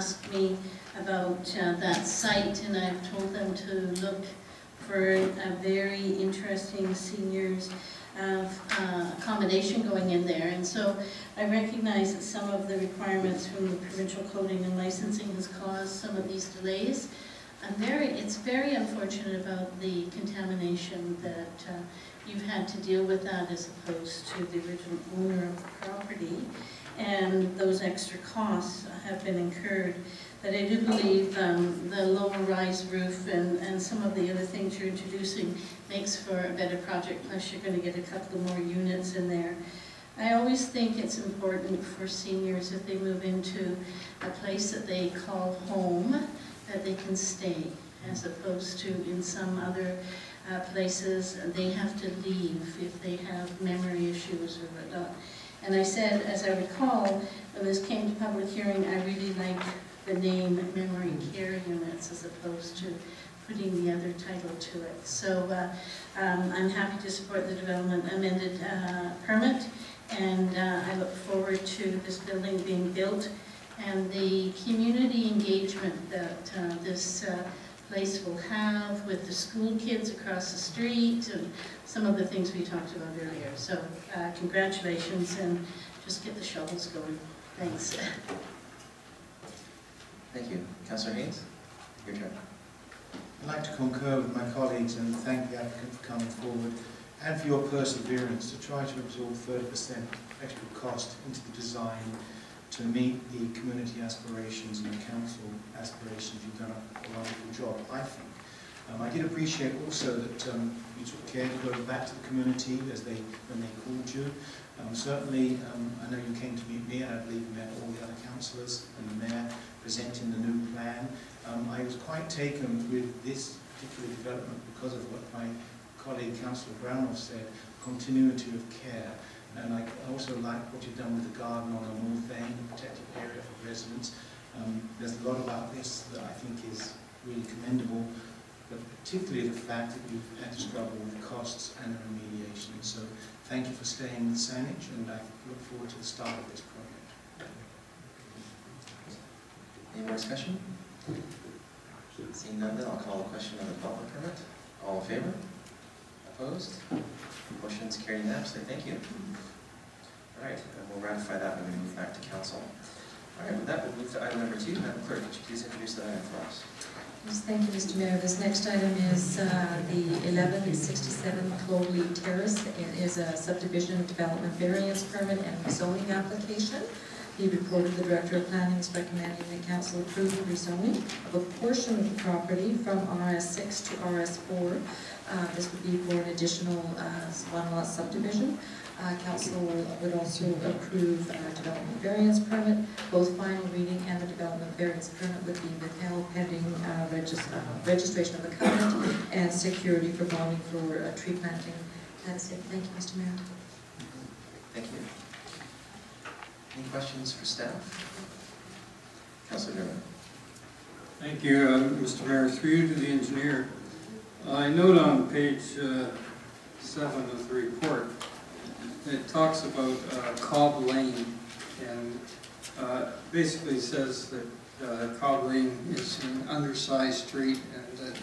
asked me about that site, and I've told them to look for a very interesting seniors accommodation going in there. And so I recognize that some of the requirements from the provincial coding and licensing has caused some of these delays. It's very unfortunate about the contamination that you've had to deal with that as opposed to the original owner of the property, and those extra costs have been incurred. But I do believe the lower rise roof and some of the other things you're introducing makes for a better project, plus you're going to get a couple more units in there. I always think it's important for seniors, if they move into a place that they call home, that they can stay, as opposed to in some other places they have to leave if they have memory issues or whatnot. And I said, as I recall, when this came to public hearing, I really liked the name memory care units as opposed to putting the other title to it. So I'm happy to support the development amended permit, and I look forward to this building being built and the community engagement that this place will have with the school kids across the street and some of the things we talked about earlier. So congratulations, and just get the shovels going. Thanks. Thank you. Councillor Haynes, your turn. I'd like to concur with my colleagues and thank the applicant for coming forward and for your perseverance to try to absorb 30% extra cost into the design to meet the community aspirations and the council aspirations. You've done a wonderful job, I think. I did appreciate also that you took care to go back to the community when they called you. Certainly, I know you came to meet me, and I believe you met all the other councillors and the mayor presenting the new plan. I was quite taken with this particular development because of what my colleague Councillor Brownell said, continuity of care. And I also like what you've done with the garden on the north end, the protected area for residents. There's a lot about this that I think is really commendable, but particularly the fact that you've had to struggle with the costs and the remediation. So thank you for staying with Saanich, and I look forward to the start of this project. Any more discussion? Seeing none, then I'll call the question on the development permit. All in favor? Opposed? Motion's carried unanimously. Thank you. All right, and we'll ratify that when we move back to council. All right, with that, we'll move to item number 2. Madam Clerk, would you please introduce that item for us? Yes, thank you, Mr. Mayor. This next item is the 1167 Cloley Terrace. It is a subdivision development variance permit and rezoning application. The report of the Director of Planning is recommending that Council approve the rezoning of a portion of the property from RS6 to RS4. This would be for an additional one-lot subdivision. Council would also approve development variance permit. Both final reading and the development variance permit would be withheld pending registration of the covenant and security for bonding for tree planting. That's it. Thank you, Mr. Mayor. Thank you. Any questions for staff? Councillor Dermott. Thank you, Mr. Mayor. Through you to the engineer. I note on page 7 of the report, it talks about Cobb Lane, and basically says that Cobb Lane is an undersized street and that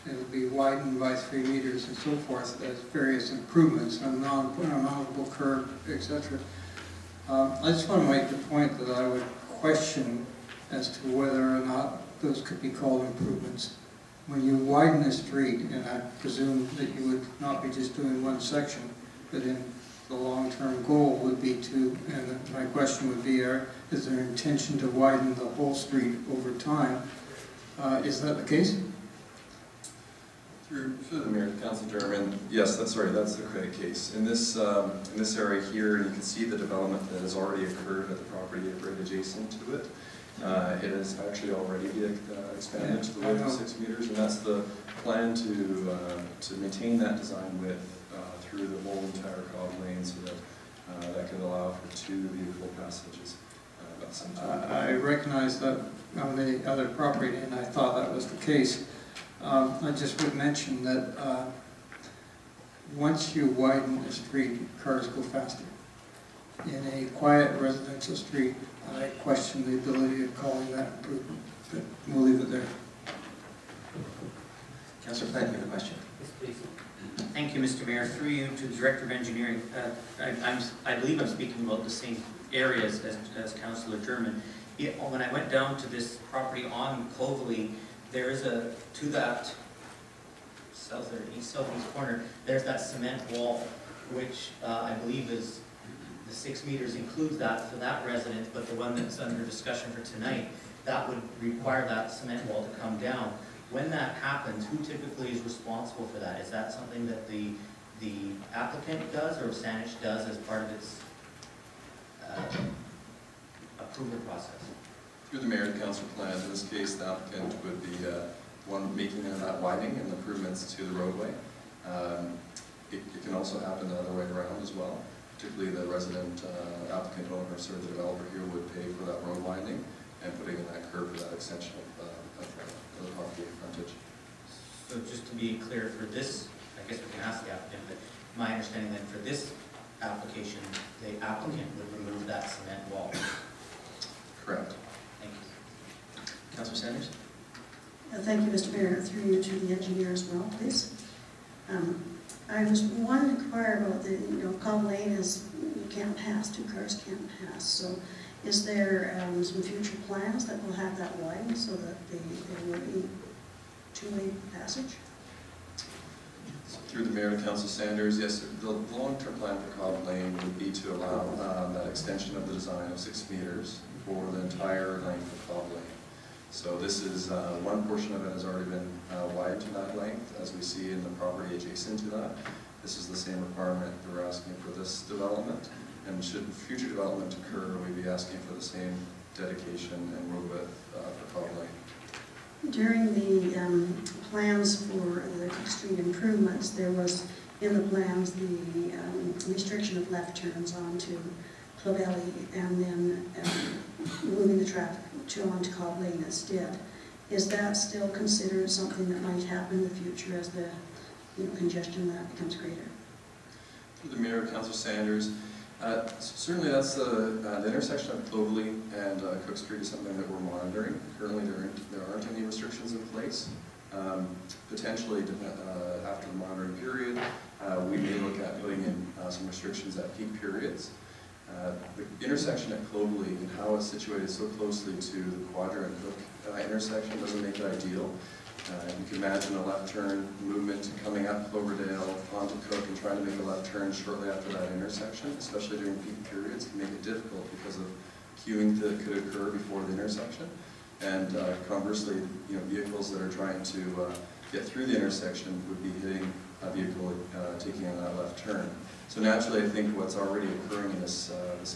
it will be widened by 3 meters and so forth as various improvements, a non-mountable curb, etc. I just want to make the point that I would question as to whether or not those could be called improvements. When you widen a street, and I presume that you would not be just doing one section, but in the long-term goal would be to, and my question would be, is there intention to widen the whole street over time? Is that the case? Through the Mayor, Councillor Dermott, yes, that's right. That's the correct case. In this area here, you can see the development that has already occurred at the property right adjacent to it. It has actually already expanded to the width of 6 meters, and that's the plan to maintain that design width through the whole entire Cobb Lane, so that that can allow for 2 vehicle passages. I recognize that on the other property, and I thought that was the case. I just would mention that once you widen a street, cars go faster. In a quiet residential street, I question the ability of calling that Councillor Plant, you have a question? Yes, please. Thank you, Mr. Mayor. Through you to the Director of Engineering, I believe I'm speaking about the same areas as Councillor German. When I went down to this property on Clovelly, there is to that southeast corner, there's that cement wall, which I believe is, the 6 meters includes that for that resident, but the one that's under discussion for tonight, that would require that cement wall to come down. When that happens, who typically is responsible for that? Is that something that the applicant does or Saanich does as part of its approval process? Through the mayor and council plan, in this case, the applicant would be one making that widening and improvements to the roadway. It can also happen the other way around as well. Particularly the resident applicant owner, or the developer here, would pay for that road widening and putting in that curb for that extension of the property frontage. So just to be clear, for this, I guess we can ask the applicant, but my understanding then for this application, the applicant would remove that cement wall. Correct. Thank you. Councillor Sanders? Thank you, Mr. Mayor. Through you to the engineer as well, please. I was wanting to inquire about the, Cobb Lane is, you can't pass, 2 cars can't pass. So is there some future plans that will have that widened so that there will be 2-way passage? Through the mayor and council Sanders, yes, the long-term plan for Cobb Lane would be to allow that extension of the design of 6 meters for the entire length of Cobb Lane. So this is, one portion of it has already been widened to that length, as we see in the property adjacent to that. This is the same requirement that we're asking for this development. And should future development occur, we'd be asking for the same dedication and road width for Cobb Lane. During the plans for the Cook Street improvements, there was in the plans the restriction of left turns onto Clovelly and then moving the traffic onto Cobb Lane instead. Is that still considered something that might happen in the future as the congestion that becomes greater? Through the mayor, Councillor Sanders, certainly that's the intersection of Clovelly and Cook Street is something that we're monitoring. Currently there aren't any restrictions in place. Potentially after the monitoring period, we may look at putting in some restrictions at peak periods. The intersection at Clovelly and how it's situated so closely to the Quadrant Hook intersection doesn't make it ideal. You can imagine a left turn movement coming up Cloverdale onto Cook and trying to make a left turn shortly after that intersection, especially during peak periods, can make it difficult because of queuing that could occur before the intersection. And conversely, vehicles that are trying to get through the intersection would be hitting a vehicle taking that left turn. So naturally, I think what's already occurring in this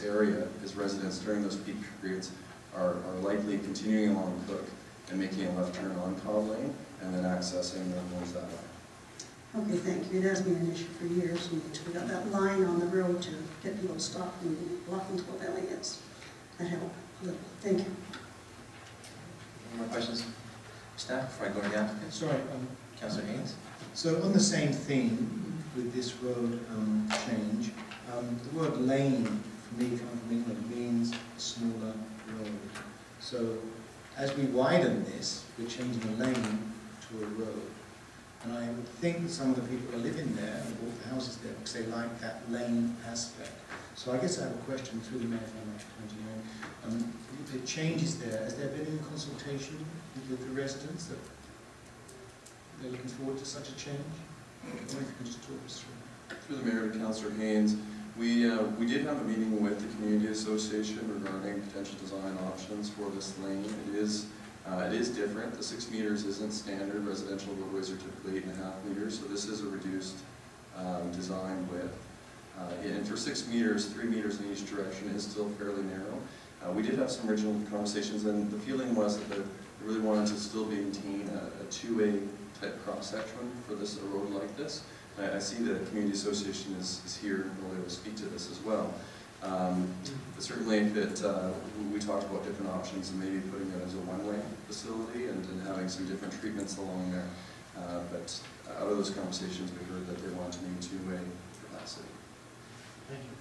area is residents during those peak periods are likely continuing along Cook and making a left turn on Cobb Lane and then accessing the homes that way. Okay, thank you. It has been an issue for years. We got that line on the road to get people to stop and walk into Clovelly. That helped a little. Thank you. Any more questions? Staff, before I go to the applicant? Sorry, Councillor Haynes? so on the same theme with this road change, the word lane for me coming from England means smaller road. So as we widen this, we're changing a lane to a road. And I would think that some of the people who live in there and bought the houses there because they like that lane aspect. So I guess I have a question through the Mayor for Engineering. The changes there, has there been any consultation with the residents that they're looking forward to such a change? I wonder if you can just talk us through. Through the mayor to Councillor Haynes, we did have a meeting with the Community Association regarding potential design options for this lane. It is different. The 6 meters isn't standard. Residential roadways are typically 8.5 meters, so this is a reduced design width. And for 6 meters, 3 meters in each direction is still fairly narrow. We did have some original conversations, and the feeling was that they really wanted to still maintain a 2-way type cross-section for this road like this. I see the Community Association is here and will be able to speak to this as well. But certainly if we talked about different options and maybe putting it as a one-way facility and having some different treatments along there. But out of those conversations, we heard that they want to make 2-way capacity. Thank you.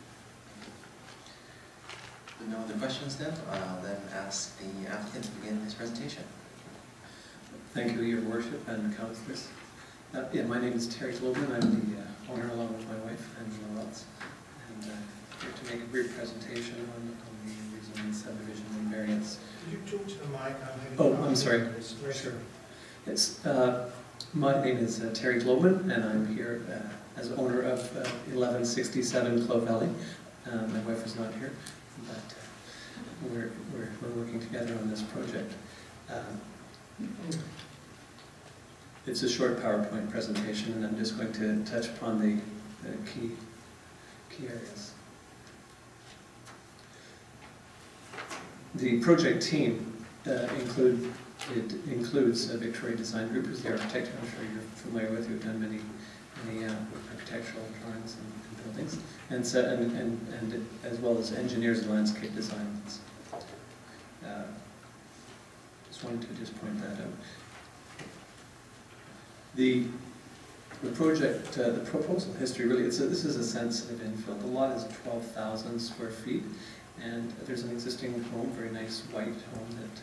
With no other questions then, I'll then ask the applicant to begin his presentation. Thank you, Your Worship and Councillors. Yeah, my name is Terry Globin. I'm the owner along with my wife, Angela Welts. And here to make a brief presentation on the rezoning subdivision and variance. Could you talk to the mic? Oh, I'm sorry. Sure. It's, my name is Terry Globin, and I'm here as owner of 1167 Clove Valley. My wife is not here, but we're working together on this project. It's a short PowerPoint presentation, and I'm just going to touch upon the key areas. The project team includes Victoria Design Group, who's the architect I'm sure you're familiar with, who've done many architectural drawings and buildings, and as well as engineers and landscape designers. Just wanted to point that out. The project, the proposal history, really, this is a sensitive infill. The lot is 12,000 square feet, and there's an existing home, very nice white home that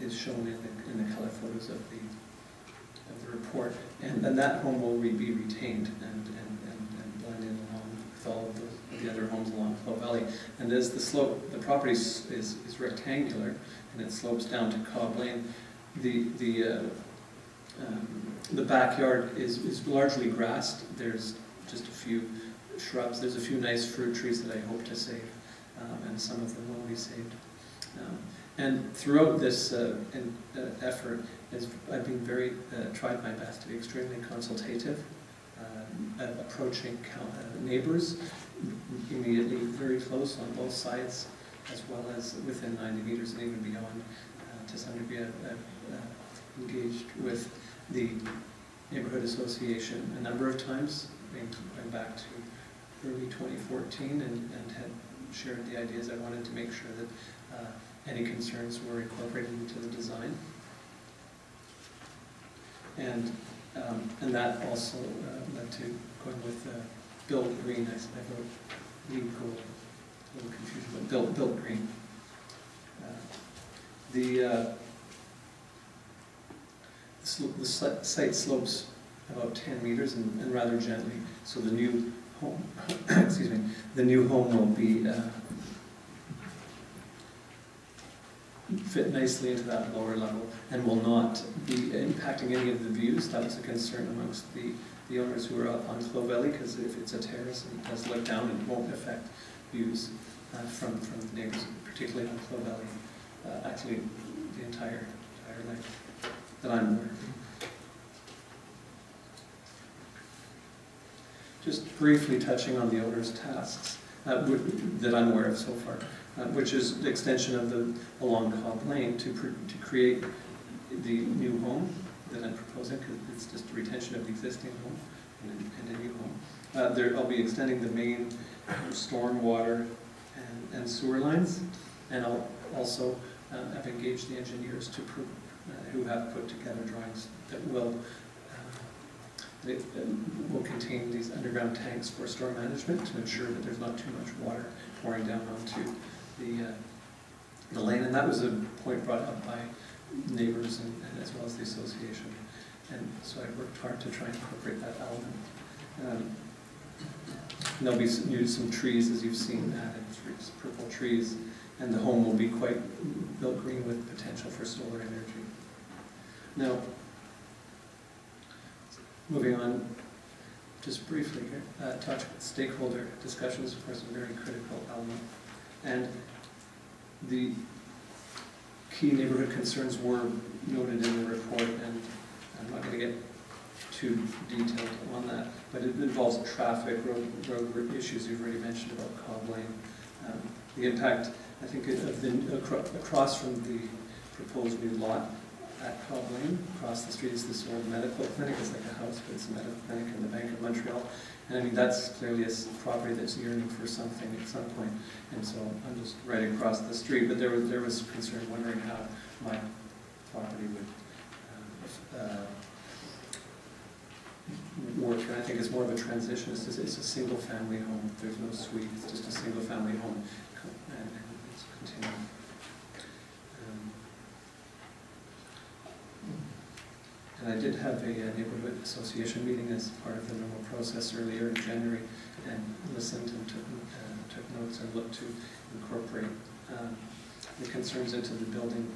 is shown in the color photos of the report, and that home will be retained and blend in along with all of the other homes along Clove Valley. And as the slope, the property is rectangular, and it slopes down to Cobb Lane. The backyard is largely grassed. There's just a few shrubs. There's a few nice fruit trees that I hope to save, and some of them will be saved. And throughout this effort, I've been tried my best to be extremely consultative, approaching neighbors immediately very close on both sides, as well as within 90 meters and even beyond. To some degree, engaged with the neighborhood association a number of times, going back to early 2014, and had shared the ideas. I wanted to make sure that any concerns were incorporated into the design, and that also led to going with Built Green. I wrote LEED Gold, a little confusion, but Built Green. The site slopes about 10 meters and rather gently, so the new home, excuse me, the new home will be fit nicely into that lower level and will not be impacting any of the views. That was a concern amongst the owners who are up on Clove Valley, because if it's a terrace and it does look down, it won't affect views from the neighbors, particularly on Clove Valley. Actually, the entire length that I'm aware of. Just briefly touching on the owner's tasks that I'm aware of so far, which is the extension of along Cobb Lane to create the new home that I'm proposing, because it's just a retention of the existing home and a new home. I'll be extending the main storm water and sewer lines, and I'll also have engaged the engineers who have put together drawings that will contain these underground tanks for storm management to ensure that there's not too much water pouring down onto the lane. And that was a point brought up by neighbors and as well as the association. And so I worked hard to try and incorporate that element. There'll be some trees, as you've seen, added purple trees, and the home will be quite Built Green with potential for solar energy. Now, moving on, just briefly here, touch with stakeholder discussions, of course, a very critical element. And the key neighborhood concerns were noted in the report, and I'm not going to get too detailed on that, but it involves traffic, road issues you've already mentioned about Cobb Lane. The impact, I think, across from the proposed new lot at Cobb Lane, across the street is this old medical clinic. It's like a house, but it's a medical clinic in the Bank of Montreal. And I mean, that's clearly a property that's yearning for something at some point. And so I'm just right across the street, but there was concern wondering how my property would work. And I think it's more of a transition. It's a single family home. There's no suite. It's just a single family home. And it's continuing. And And I did have a neighborhood association meeting as part of the normal process earlier in January, and listened and took notes and looked to incorporate the concerns into the building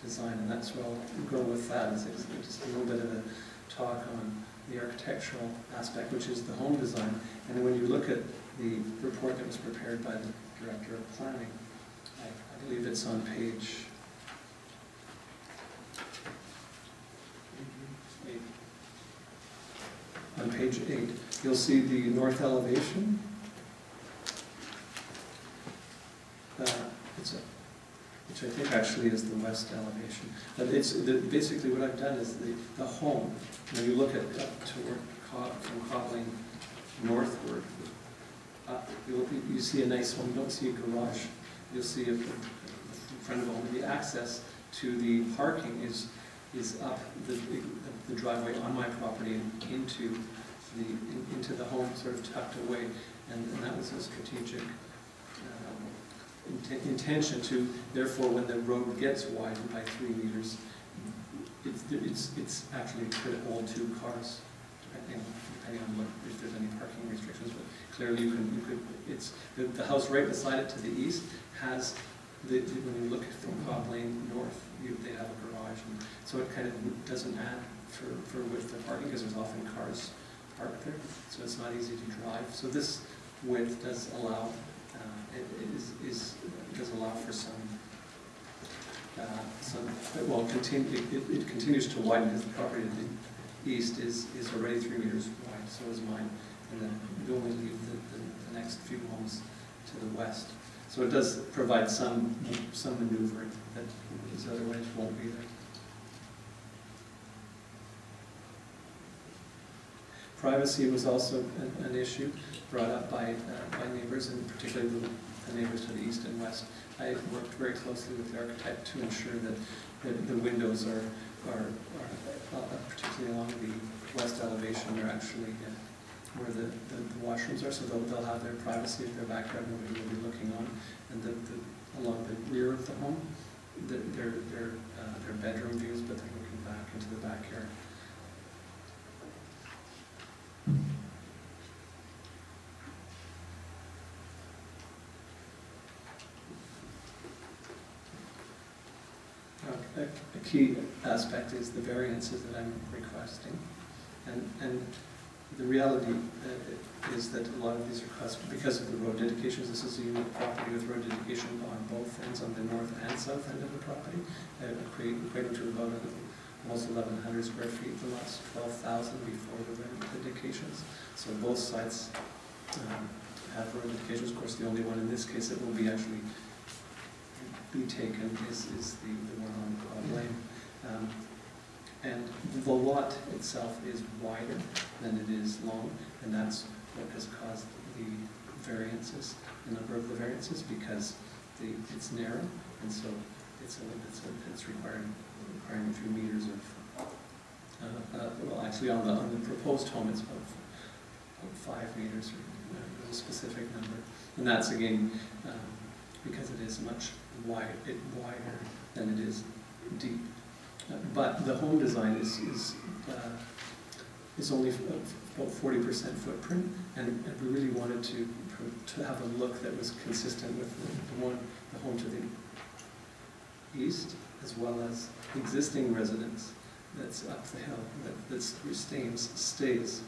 design, and that's where I'll go with that. Is just a little bit of a talk on the architectural aspect, which is the home design. And when you look at the report that was prepared by the Director of Planning, I believe it's on page 8. On page 8, you'll see the north elevation. Which I think actually is the west elevation. But basically what I've done is the home, when you look at up toward from Cobbling northward, you see a nice home. You don't see a garage. You'll see a front of the home. The access to the parking is up the driveway on my property and into the home, sort of tucked away, and that was a strategic intention to, therefore, when the road gets widened by 3 meters, it's actually could hold 2 cars, depending on if there's any parking restrictions. But clearly, you could. It's the house right beside it to the east has when you look from Cobb Lane north, they have a garage, and so it kind of doesn't add for width of parking because there's often cars parked there, so it's not easy to drive. So this width does allow. Does allow for some well, it continues to widen because the property to the east is already 3 meters wide, so is mine, and then we only leave the next few homes to the west. So it does provide some maneuvering that otherwise won't be there. Privacy was also an issue brought up by neighbors, and particularly the neighbors to the east and west. I worked very closely with the architect to ensure that the windows are particularly along the west elevation, they're actually where the washrooms are, so they'll have their privacy if they're backyard, nobody will be looking on. And along the rear of the home, they're bedroom views, but they're looking back into the backyard. A key aspect is the variances that I'm requesting, and the reality is that a lot of these are caused because of the road dedications. This is a unique property with road dedication on both ends, on the north and south end of the property, equating to about almost 1,100 square feet. The last 12,000 before the dedications. So both sides have road dedications. Of course, the only one in this case that will be actually be taken is the one on Cobb Lane. And the lot itself is wider than it is long, and that's what has caused the variances, the number of the variances, because it's narrow, and so it's requiring a few meters of well, actually on the proposed home it's about 5 meters, or a specific number, and that's again because it is much wider than it is deep. But the home design is only about 40% footprint, and we really wanted to have a look that was consistent with the home to the east, as well as existing residence that's up the hill, that stays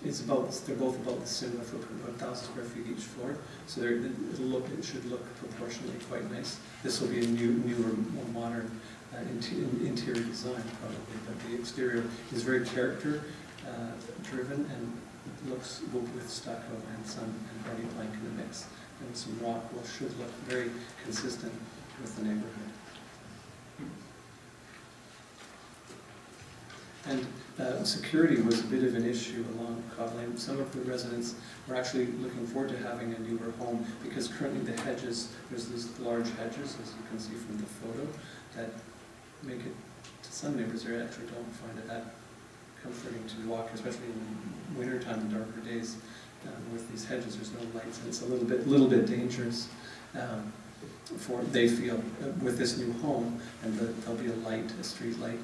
they're both about the similar footprint, about 1,000 square feet each floor. So it should look proportionally quite nice. This will be a newer, more modern interior design probably, but the exterior is very character driven and looks with stucco and some and hardy plank in the mix, and some rock should look very consistent with the neighborhood. And security was a bit of an issue along Cobb Lane. Some of the residents were actually looking forward to having a newer home because currently the hedges, there's these large hedges, as you can see from the photo, that make it, to some neighbors, they actually don't find it that comforting to walk, especially in wintertime and darker days with these hedges. There's no lights, and it's a little bit dangerous. they feel, with this new home, and there'll be a light, a street light.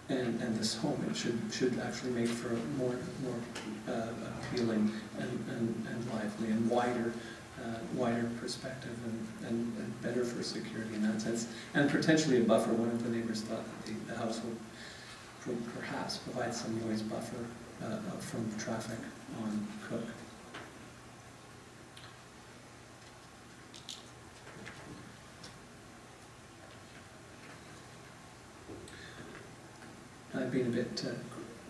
And this home, it should actually make for a more appealing and lively and wider perspective and better for security in that sense. And potentially a buffer. One of the neighbors thought that the house would perhaps provide some noise buffer from traffic on Cook. I've been a bit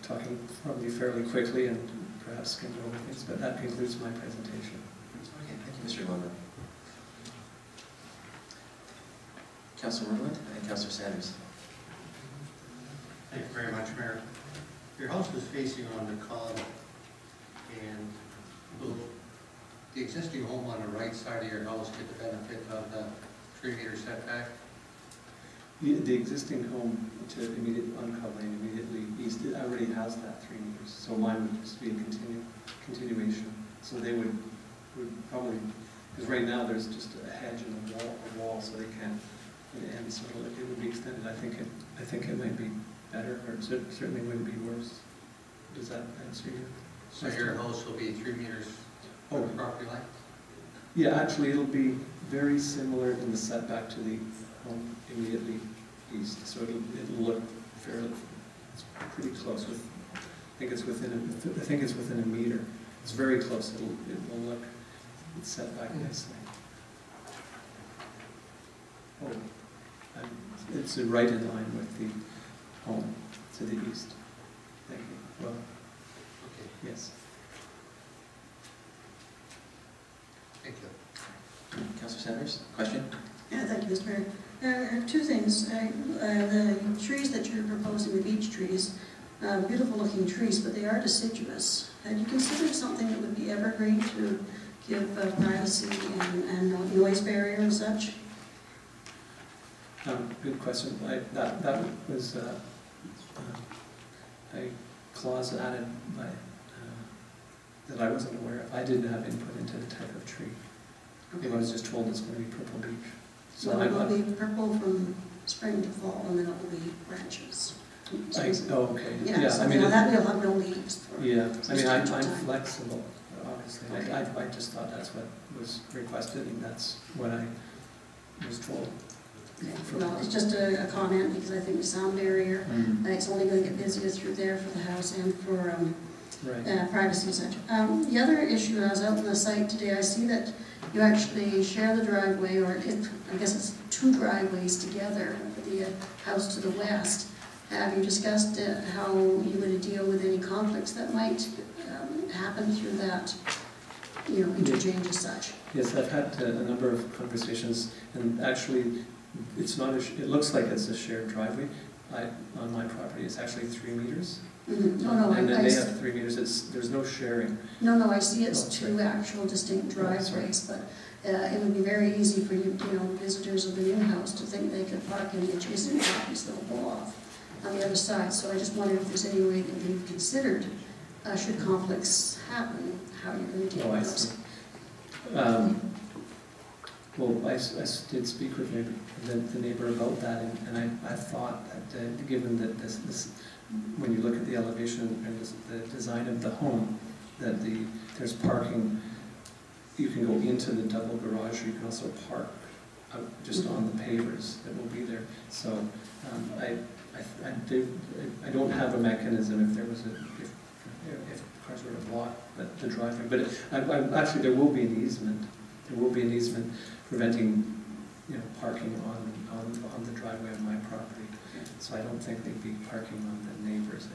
talking probably fairly quickly and perhaps skimmed over things, but that concludes my presentation. Okay, thank you, Mr. Loman. Councilor Merland and Councilor Sanders. Thank you very much, Mayor. Your house is facing on the Cobb, and will the existing home on the right side of your house get the benefit of the 3-meter setback? The existing home on Cobb Lane immediately east, it already has that 3 meters, so mine would just be a continuation. So they would probably, because right now there's just a hedge and a wall, so they can't. And so it would be extended. I think it might be better, or it certainly wouldn't be worse. Does that answer your question? So your house will be 3 meters from the property line? Yeah, actually it'll be very similar in the setback to the home immediately east. So it'll look fairly, it's pretty close. I think it's within a meter. It's very close. It will look, it's set back nicely. Oh, it's right in line with the home to the east. Thank you. Well, Okay. yes. Thank you. Councilor Sanders, question? Yeah, thank you, Mr. Mayor. I have 2 things. The trees that you're proposing, the beech trees, beautiful looking trees, but they are deciduous. Had you considered something that would be evergreen to give privacy and noise barrier and such? Good question. That was a clause added by, that I wasn't aware of. I didn't have input into the type of tree. Okay. I was just told it's going to be purple beech. So well, it will be purple from spring to fall, and then it will be branches. Okay. Yeah, so I mean, that will have no leaves. Yeah, I mean, I'm time. flexible, obviously. Okay. I just thought that's what was requested, and that's what I was told. Okay. No, it's just a comment, because I think the sound barrier, it's only going to get busier through there for the house and for Right. Privacy and such. The other issue, I was out on the site today, I see that you actually share the driveway, or I guess it's 2 driveways together for the house to the west. Have you discussed how you would deal with any conflicts that might happen through that, interchange as such? Yes, I've had a number of conversations, and actually, it's not. It looks like it's a shared driveway. On my property, it's actually 3 meters. Mm-hmm. No, and then they have 3 meters. There's no sharing. No, I see it's 2 actual distinct driveways, but it would be very easy for you, visitors of the new house to think they could park in the adjacent properties that will go off on the other side. So I just wondered if there's any way that you've considered, should conflicts happen, how you're going to deal with those. Well, I did speak with the neighbor about that, and I thought that given that this, when you look at the elevation and the design of the home, that there's parking, you can go into the double garage, or you can also park out just on the pavers that will be there. So I don't have a mechanism if there was if cars were to block the driveway, but actually there will be an easement. There will be an easement preventing parking on the driveway of my property. So I don't think they'd be parking on the neighbors.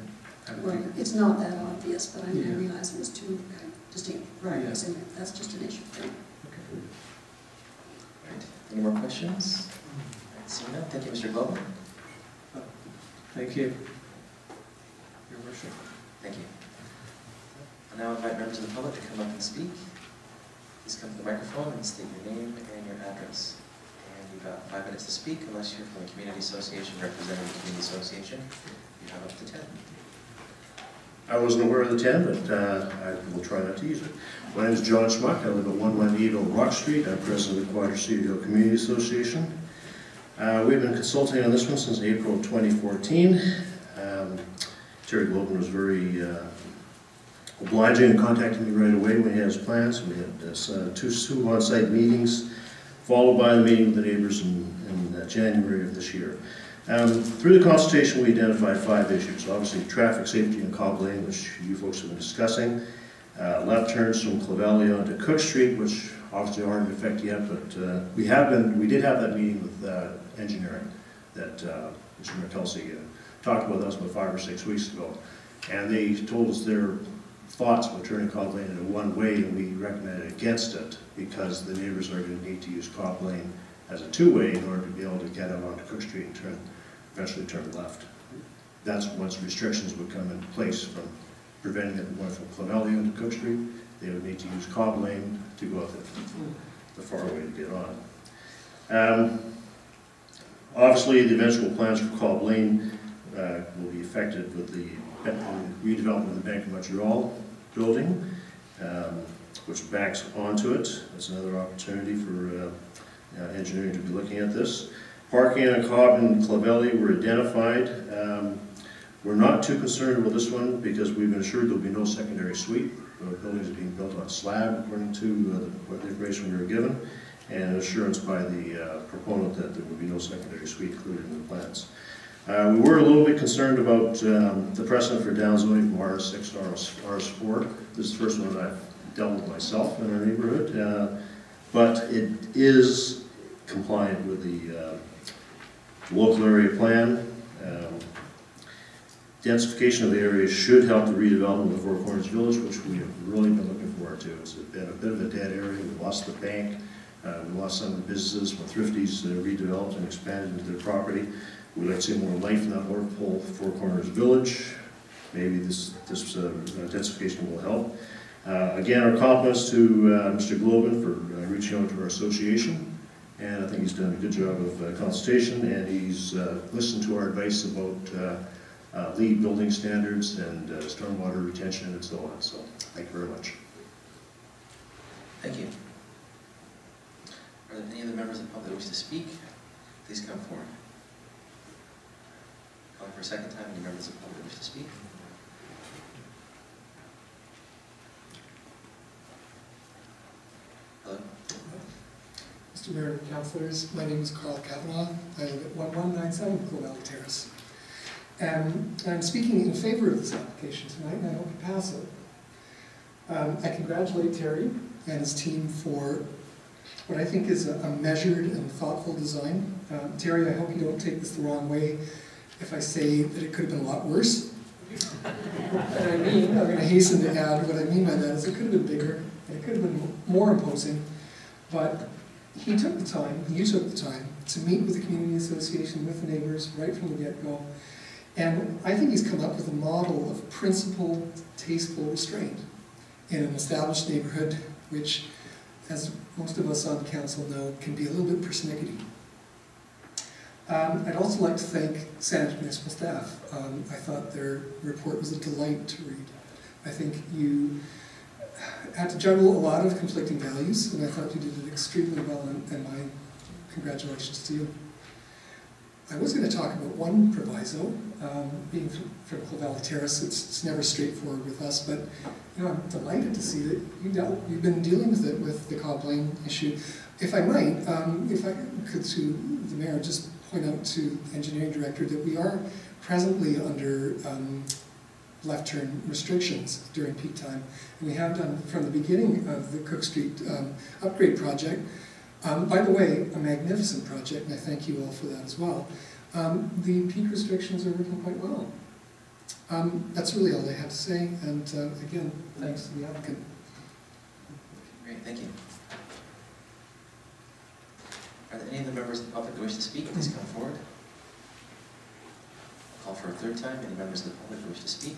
Well, it's not that obvious, but I didn't realize it was 2 distinct driveways, Yeah. and that's just an issue. Okay. Right. Any more questions? Seeing none, thank you, Mr. Glover. Thank you, Your Worship. Thank you. I'll now invite members of the public to come up and speak. Please come to the microphone and state your name and your address. And you've got 5 minutes to speak, unless you're from a community association representing the community association. You have up to 10. I wasn't aware of the 10, but I will try not to use it. My name is John Schmuck. I live at 118 Rock Street. I'm president of the Quadra City Hill Community Association. We've been consulting on this one since April 2014. Terry Globin was very obliging and contacted me right away when he had his plans. We had two on-site meetings, followed by the meeting with the neighbors in January of this year. Through the consultation, we identified 5 issues. Obviously, traffic safety in Cobb Lane, which you folks have been discussing. Left turns from Clavelli onto Cook Street, which obviously aren't in effect yet, but we did have that meeting with engineering that Mr. McKelsey talked about us about 5 or 6 weeks ago. And they told us their thoughts about turning Cobb Lane into one way, and we recommended against it because the neighbors are going to need to use Cobb Lane as a 2-way in order to be able to get out onto Cook Street and eventually turn left. That's once restrictions would come into place from preventing it going from Clavelli into Cook Street. They would need to use Cobb Lane to go out the far way to get on. Obviously, the eventual plans for Cobb Lane will be affected with the redevelopment of the Bank of Montreal building, which backs onto it. That's another opportunity for engineering to be looking at this. Parking on Cobb and Clavelli were identified. We're not too concerned about this one because we've been assured there'll be no secondary suite. The building is being built on slab according to the information we were given, and assurance by the proponent that there will be no secondary suite included in the plans. We were a little bit concerned about the precedent for downzoning from RS6 to RS4. This is the first one I've dealt with myself in our neighborhood, but it is compliant with the local area plan. Densification of the area should help the redevelopment of the Four Corners Village, which we have really been looking forward to. It's been a bit of a dead area. We lost the bank, we lost some of the businesses when Thrifty's redeveloped and expanded into their property. We'd like to see more life in that whole Four Corners Village. Maybe this densification will help. Again, our compliments to Mr. Globin for reaching out to our association, and I think he's done a good job of consultation, and he's listened to our advice about LEED building standards and stormwater retention and so on. So, thank you very much. Thank you. Are there any other members of the public that wish to speak? Please come forward. Calling for a second time, any members of the public that wish to speak? Hello? Mr. Mayor, Councilors, my name is Carl Kavanaugh. I live at 1197 Clavelli Terrace. And I'm speaking in favor of this application tonight, and I hope you pass it. I congratulate Terry and his team for what I think is a measured and thoughtful design. Terry, I hope you don't take this the wrong way if I say that it could have been a lot worse. And I'm going to hasten to add, what I mean by that is it could have been bigger, and it could have been more imposing, but he took the time, you took the time, to meet with the community association, with the neighbors, right from the get-go. And I think he's come up with a model of principled, tasteful restraint in an established neighborhood, which, as most of us on the council know, can be a little bit persnickety. I'd also like to thank Saanich Municipal staff. I thought their report was a delight to read. I think you had to juggle a lot of conflicting values, and I thought you did it extremely well, and my congratulations to you. I was going to talk about one proviso, being from Clavelli Terrace. It's never straightforward with us, but you know, I'm delighted to see that you've been dealing with it with the Cobb Lane issue. If I might, if I could to the mayor, just point out to the engineering director that we are presently under left turn restrictions during peak time. And we have done from the beginning of the Cook Street upgrade project. By the way, a magnificent project, and I thank you all for that as well. The peak restrictions are working quite well. That's really all I have to say, and again, thanks to the applicant. Great, thank you. Are there any other members of the public that wish to speak? Please come forward. I'll call for a third time. Any members of the public that wish to speak?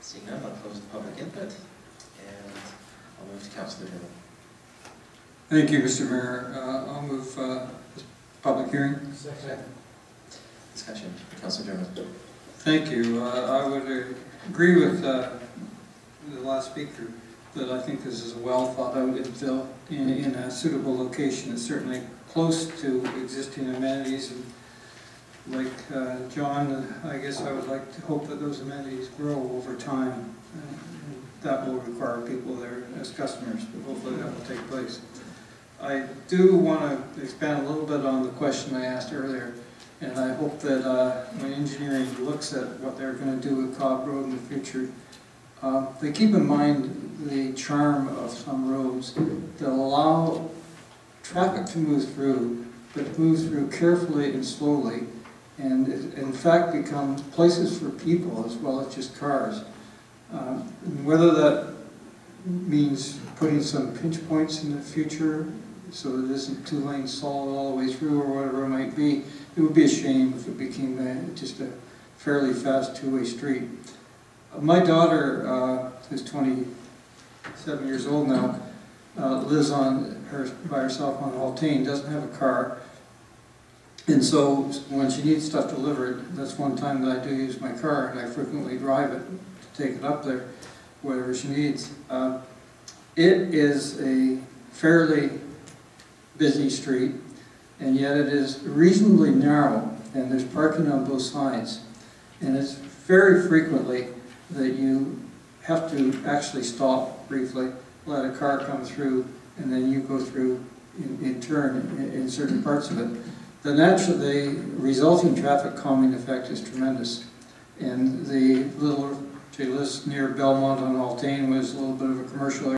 Seeing none, I'll close the public input, and I'll move to Councillor Dillon. Thank you, Mr. Mayor. I'll move this public hearing. Second. Discussion. Councillor Dermott. Thank you. I would agree with the last speaker that I think this is a well thought out infill in a suitable location. It's certainly close to existing amenities, and like John, I guess I would like to hope that those amenities grow over time. That will require people there as customers, but hopefully that will take place. I do want to expand a little bit on the question I asked earlier, and I hope that when engineering looks at what they're going to do with Cobb Road in the future, they keep in mind the charm of some roads that allow traffic to move through, but move through carefully and slowly, and in fact become places for people as well as just cars. Whether that means putting some pinch points in the future so that it isn't 2 lanes solid all the way through or whatever it might be, it would be a shame if it became just a fairly fast 2-way street. My daughter, who's 27 years old now, lives by herself on Haltane, doesn't have a car. And so when she needs stuff delivered, that's one time that I do use my car, and I frequently drive it to take it up there, whatever she needs. It is a fairly busy street, and yet it is reasonably narrow, and there's parking on both sides. And it's very frequently that you have to actually stop briefly, let a car come through, and then you go through in turn in certain parts of it. The resulting traffic calming effect is tremendous. And she lives near Belmont on Haltane, was a little bit of a commercial area.